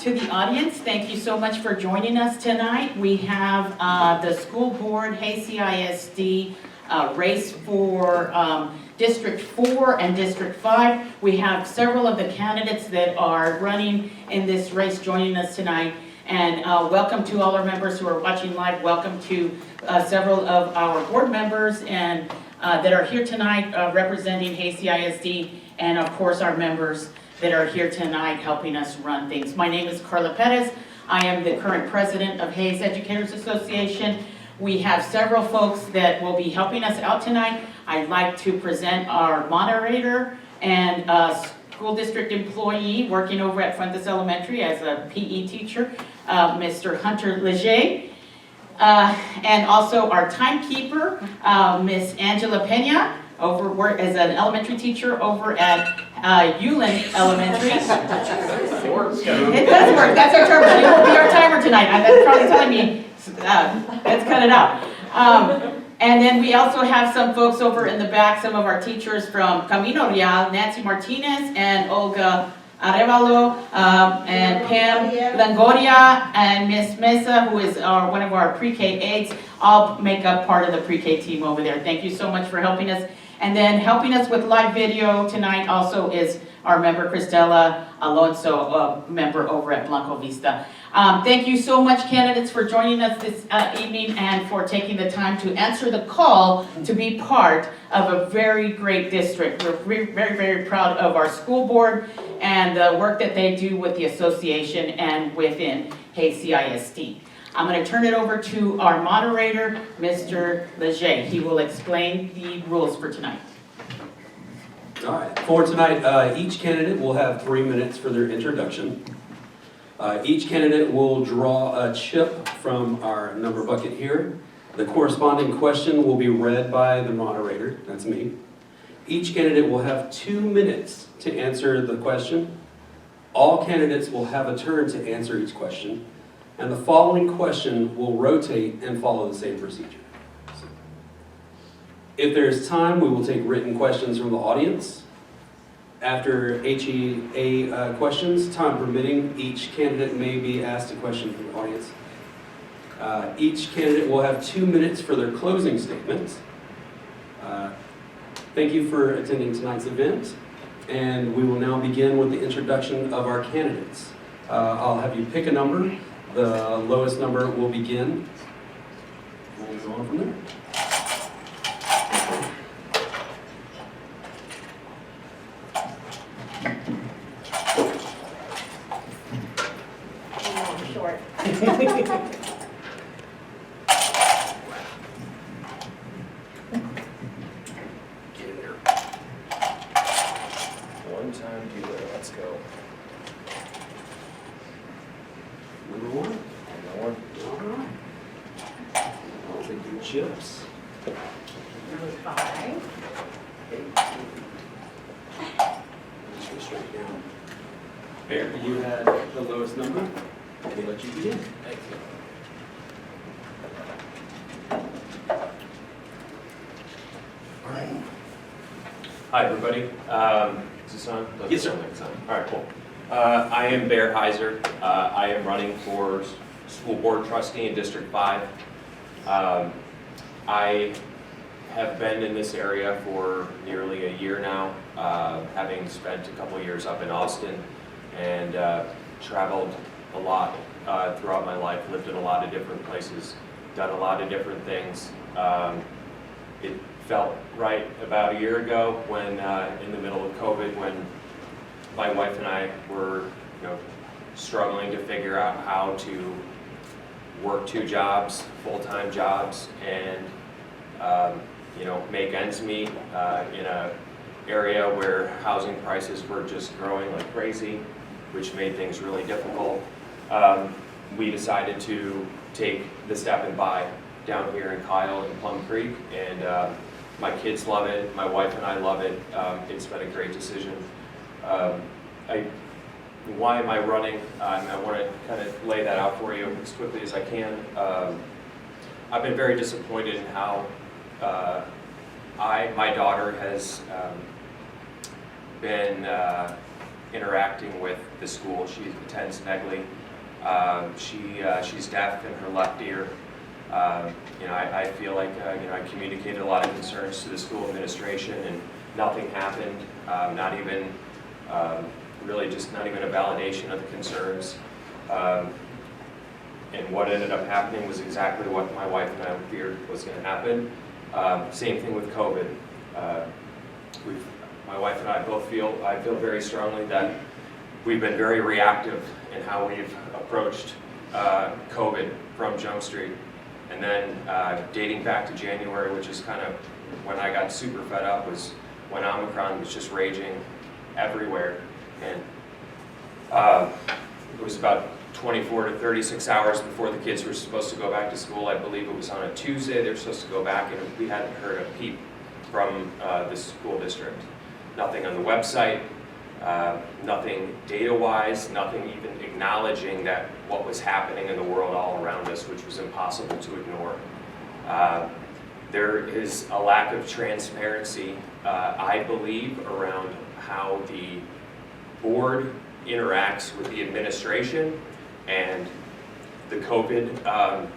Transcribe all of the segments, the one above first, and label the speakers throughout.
Speaker 1: to the audience. Thank you so much for joining us tonight. We have the school board, Hays CISD, race for District 4 and District 5. We have several of the candidates that are running in this race joining us tonight. And welcome to all our members who are watching live. Welcome to several of our board members and that are here tonight representing Hays CISD, and of course our members that are here tonight helping us run things. My name is Carla Perez. I am the current president of Hays Educators Association. We have several folks that will be helping us out tonight. I'd like to present our moderator and school district employee working over at Fuentes Elementary as a PE teacher, Mr. Hunter Leger. And also our timekeeper, Miss Angela Pena, as an elementary teacher over at Ulen Elementary. It does work, that's our term, it will be our timer tonight. That's probably telling me, let's cut it out. And then we also have some folks over in the back, some of our teachers from Camino Real, Nancy Martinez and Olga Arevalo, and Pam Langoria, and Miss Mesa, who is one of our pre-K aides, all make up part of the pre-K team over there. Thank you so much for helping us. And then helping us with live video tonight also is our member Cristela Alonso, a member over at Blanco Vista. Thank you so much, candidates, for joining us this evening and for taking the time to answer the call to be part of a very great district. We're very, very proud of our school board and the work that they do with the association and within Hays CISD. I'm going to turn it over to our moderator, Mr. Leger. He will explain the rules for tonight.
Speaker 2: All right, for tonight, each candidate will have 3 minutes for their introduction. Each candidate will draw a chip from our number bucket here. The corresponding question will be read by the moderator, that's me. Each candidate will have 2 minutes to answer the question. All candidates will have a turn to answer each question, and the following question will rotate and follow the same procedure. If there's time, we will take written questions from the audience. After HEA questions, time permitting, each candidate may be asked a question from the audience. Each candidate will have 2 minutes for their closing statements. Thank you for attending tonight's event, and we will now begin with the introduction of our candidates. I'll have you pick a number. The lowest number will begin. We'll go on from there.
Speaker 1: Short.
Speaker 3: One time dealer, let's go.
Speaker 2: Number one.
Speaker 3: Number one.
Speaker 2: All right. I'll take your chips.
Speaker 1: Number 5.
Speaker 2: Just go straight down. Bear, you had the lowest number. We'll let you begin.
Speaker 3: Thank you.
Speaker 2: All right.
Speaker 3: Hi, everybody. Is this on?
Speaker 2: Yes, sir.
Speaker 3: It's on. All right, cool. I am Bear Heiser. I am running for school board trustee in District 5. I have been in this area for nearly a year now, having spent a couple years up in Austin and traveled a lot throughout my life, lived in a lot of different places, done a lot of different things. It felt right about a year ago when, in the middle of COVID, when my wife and I were, struggling to figure out how to work 2 jobs, full-time jobs, and make ends meet in a area where housing prices were just growing like crazy, which made things really difficult. We decided to take the step and buy down here in Kyle and Plum Creek, and my kids love it, my wife and I love it. It's been a great decision. Why am I running? I want to kind of lay that out for you as quickly as I can. I've been very disappointed in how my daughter has been interacting with the school. She attends Negley. She's deaf in her left ear. I feel like I communicated a lot of concerns to the school administration, and nothing happened. Not even a validation of the concerns. And what ended up happening was exactly what my wife and I feared was going to happen. Same thing with COVID. My wife and I feel very strongly that we've been very reactive in how we've approached COVID from Jump Street. And then dating back to January, which is kind of when I got super fed up, was when Omicron was just raging everywhere. And it was about 24 to 36 hours before the kids were supposed to go back to school. I believe it was on a Tuesday they were supposed to go back, and we hadn't heard a peep from the school district. Nothing on the website, nothing data-wise, nothing even acknowledging that what was happening in the world all around us, which was impossible to ignore. There is a lack of transparency, I believe, around how the board interacts with the administration, and the COVID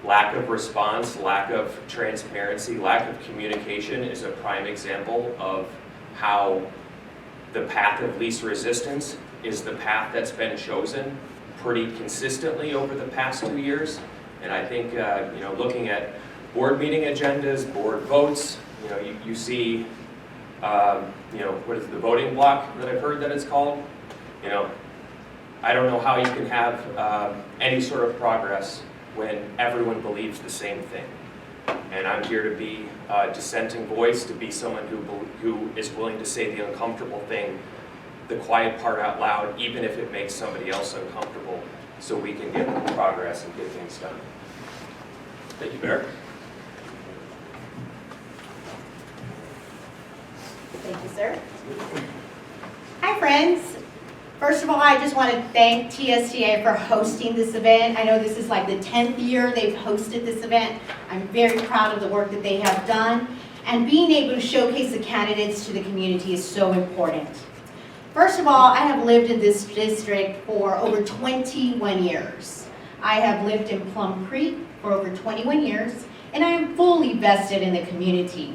Speaker 3: lack of response, lack of transparency, lack of communication is a prime example of how the path of least resistance is the path that's been chosen pretty consistently over the past 2 years. And I think, looking at board meeting agendas, board votes, you see, what is it, the voting block that I've heard that it's called? I don't know how you can have any sort of progress when everyone believes the same thing. And I'm here to be a dissenting voice, to be someone who is willing to say the uncomfortable thing, the quiet part out loud, even if it makes somebody else uncomfortable, so we can get progress and get things done. Thank you, Barrett.
Speaker 4: Thank you, sir. Hi, friends. First of all, I just want to thank TSTA for hosting this event. I know this is like the 10th year they've hosted this event. I'm very proud of the work that they have done. And being able to showcase the candidates to the community is so important. First of all, I have lived in this district for over 21 years. I have lived in Plum Creek for over 21 years, and I am fully vested in the community.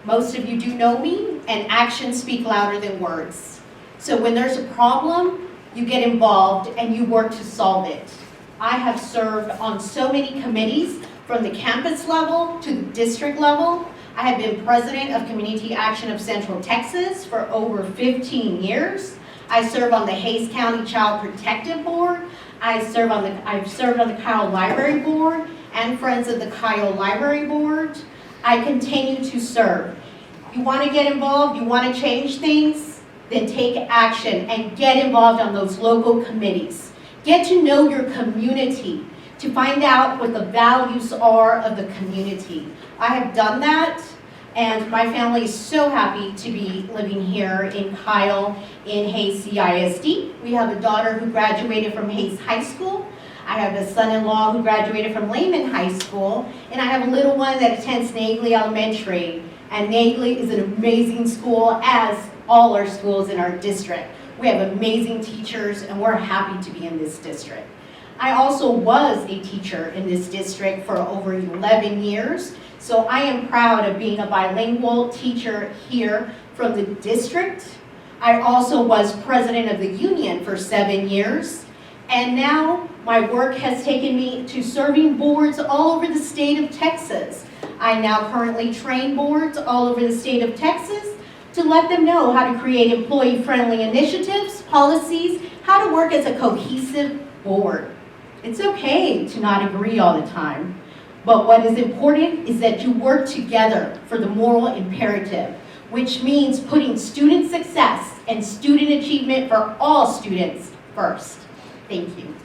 Speaker 4: Most of you do know me, and actions speak louder than words. So when there's a problem, you get involved and you work to solve it. I have served on so many committees, from the campus level to the district level. I have been president of Community Action of Central Texas for over 15 years. I serve on the Hays County Child Protective Board. I've served on the Kyle Library Board and Friends of the Kyle Library Board. I continue to serve. You want to get involved, you want to change things, then take action and get involved on those local committees. Get to know your community to find out what the values are of the community. I have done that, and my family is so happy to be living here in Kyle in Hays CISD. We have a daughter who graduated from Hays High School. I have a son-in-law who graduated from Lehman High School, and I have a little one that attends Nagley Elementary. And Nagley is an amazing school, as all our schools in our district. We have amazing teachers, and we're happy to be in this district. I also was a teacher in this district for over 11 years, so I am proud of being a bilingual teacher here from the district. I also was president of the union for 7 years, and now my work has taken me to serving boards all over the state of Texas. I now currently train boards all over the state of Texas to let them know how to create employee-friendly initiatives, policies, how to work as a cohesive board. It's okay to not agree all the time, but what is important is that you work together for the moral imperative, which means putting student success and student achievement for all students first. Thank you.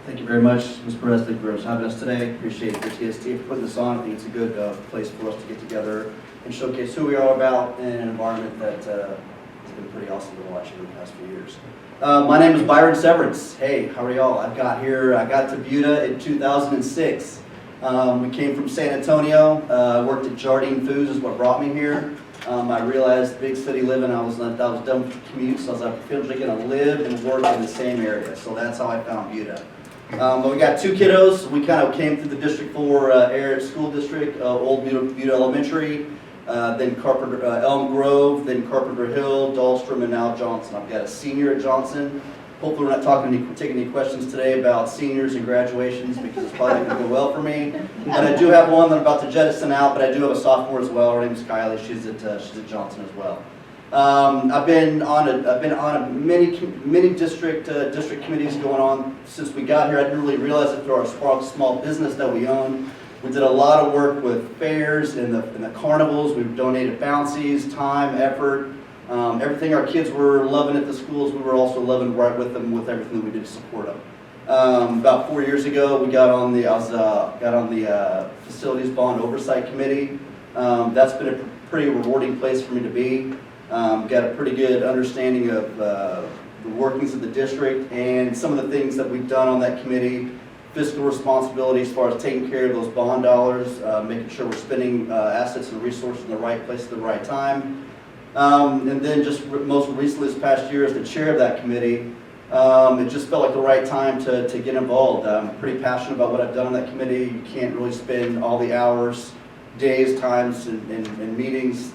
Speaker 5: Thank you very much, Ms. Perez, thank you for having us today. Appreciate the TST for putting this on. I think it's a good place for us to get together and showcase who we are about in an environment that has been pretty awesome to watch over the past few years. My name is Byron Severance. Hey, how are y'all? I got to Buda in 2006. We came from San Antonio. Worked at Jardine Foods is what brought me here. I realized big city living, I was done with the commute, so I was like, potentially gonna live and work in the same area. So that's how I found Buda. But we got 2 kiddos. We kind of came through the District 4 area school district, Old Buda Elementary, then Carpenter, Elm Grove, then Carpenter Hill, Dahlstrom, and now Johnson. I've got a senior at Johnson. Hopefully we're not taking any questions today about seniors and graduations because it's probably not going to go well for me. But I do have one that I'm about to jettison out, but I do have a sophomore as well. Her name is Kylie. She's at Johnson as well. I've been on many district committees going on since we got here. I didn't really realize it through our small business that we own. We did a lot of work with fairs and the carnivals. We've donated bouncies, time, effort. Everything our kids were loving at the schools, we were also loving right with them with everything that we did to support them. About 4 years ago, we got on the Facilities Bond Oversight Committee. That's been a pretty rewarding place for me to be. Got a pretty good understanding of the workings of the district and some of the things that we've done on that committee. Fiscal responsibility as far as taking care of those bond dollars, making sure we're spending assets and resources in the right place at the right time. And then just most recently this past year as the chair of that committee, it just felt like the right time to get involved. I'm pretty passionate about what I've done on that committee. You can't really spend all the hours, days, times, and meetings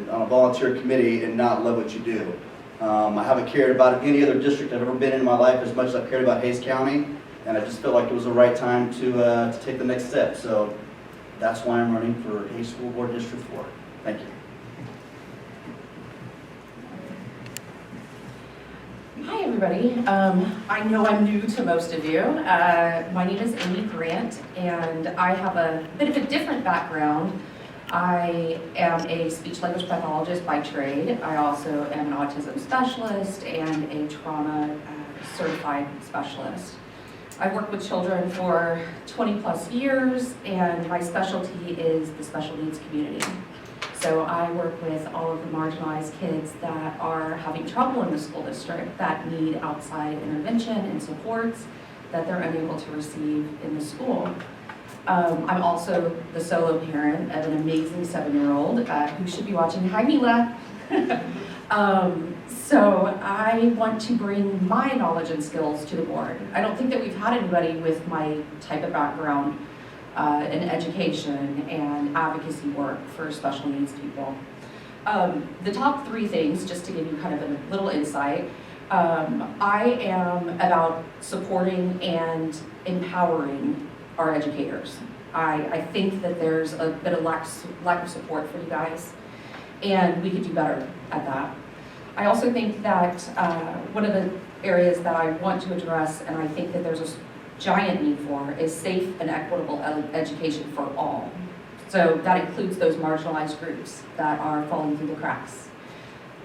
Speaker 5: on a volunteer committee and not love what you do. I haven't cared about any other district I've ever been in my life as much as I've cared about Hays County, and I just felt like it was the right time to take the next step. So that's why I'm running for Hays School Board District 4. Thank you.
Speaker 6: Hi, everybody. I know I'm new to most of you. My name is Amy Grant, and I have a bit of a different background. I am a speech-language pathologist by trade. I also am an autism specialist and a trauma certified specialist. I've worked with children for 20 plus years, and my specialty is the special needs community. So I work with all of the marginalized kids that are having trouble in the school district that need outside intervention and supports that they're unable to receive in the school. I'm also the solo parent of an amazing 7-year-old who should be watching. Hi, Mila. So I want to bring my knowledge and skills to the board. I don't think that we've had anybody with my type of background in education and advocacy work for special needs people. The top 3 things, just to give you kind of a little insight, I am about supporting and empowering our educators. I think that there's a bit of lack of support for you guys, and we could do better at that. I also think that one of the areas that I want to address, and I think that there's a giant need for, is safe and equitable education for all. So that includes those marginalized groups that are falling through the cracks.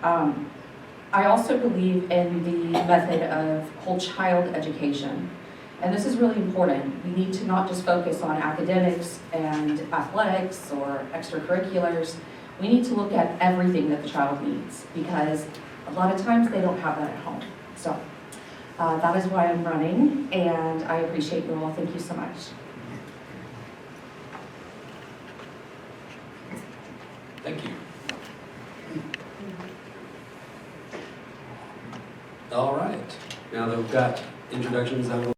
Speaker 6: I also believe in the method of whole child education. And this is really important. We need to not just focus on academics and athletics or extracurriculars. We need to look at everything that the child needs, because a lot of times they don't have that at home. So that is why I'm running, and I appreciate you all. Thank you so much.
Speaker 2: Thank you. All right. Now that we've got introductions out of the